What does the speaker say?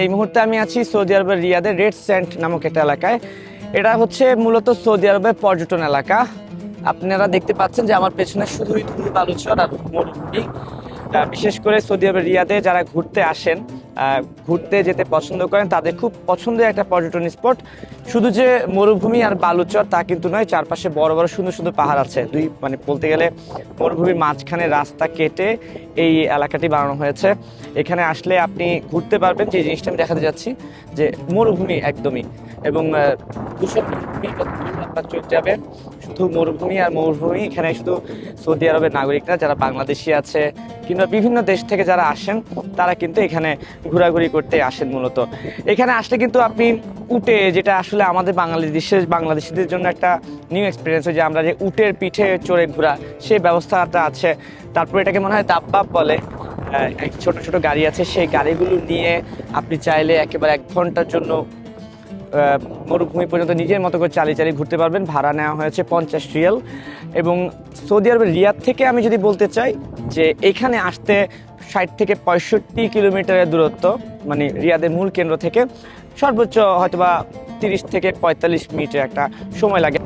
এই মুহূর্তে আমি আছি সৌদি আরবের রিয়াদের রেড স্যান্ড নামক একটা এলাকায়। এটা হচ্ছে মূলত সৌদি আরবের পর্যটন এলাকা। আপনারা দেখতে পাচ্ছেন যে আমার পেছনে শুধুই ধুলো বালুচর আর মরুভূমি। বিশেষ করে সৌদি আরবের রিয়াদে যারা ঘুরতে আসেন, ঘুরতে যেতে পছন্দ করেন, তাদের খুব পছন্দের একটা পর্যটন স্পট। শুধু যে মরুভূমি আর বালুচর তা কিন্তু নয়, চারপাশে বড় বড় সুন্দর সুন্দর পাহাড় আছে। বলতে গেলে মরুভূমির মাঝখানে রাস্তা কেটে এই এলাকাটি বানানো হয়েছে। এখানে আসলে আপনি ঘুরতে পারবেন। যে জিনিসটা আমি দেখাতে যাচ্ছি যে মরুভূমি একদমই, এবং দুশো আপনার চলে যাবে শুধু মরুভূমি আর মরুভূমি। এখানে শুধু সৌদি আরবের নাগরিকরা যারা বাংলাদেশি আছে কিংবা বিভিন্ন দেশ থেকে যারা আসেন, তারা কিন্তু এখানে ঘোরাঘুরি করতে আসেন মূলত। এখানে আসলে কিন্তু আপনি উটে, যেটা আসলে আমাদের বাংলাদেশিদের জন্য একটা নিউ এক্সপিরিয়েন্স, যে আমরা যে উটের পিঠে চড়ে ঘোরা, সেই ব্যবস্থাটা আছে। তারপর এটাকে মনে হয় দাব্বাব বলে। ছোট ছোট গাড়ি আছে, সেই গাড়িগুলো নিয়ে আপনি চাইলে একেবারে 1 ঘন্টার জন্য মরুভূমি পর্যন্ত নিজের মতো করে চালিয়ে চালিয়ে ঘুরতে পারবেন। ভাড়া নেওয়া হয়েছে 50 রিয়াল। এবং সৌদি আরবের রিয়াদ থেকে আমি যদি বলতে চাই যে এখানে আসতে 60 থেকে 65 কিলোমিটারের দূরত্ব, মানে রিয়াদের মূল কেন্দ্র থেকে সর্বোচ্চ হয়তোবা 30 থেকে 45 মিনিটের একটা সময় লাগে।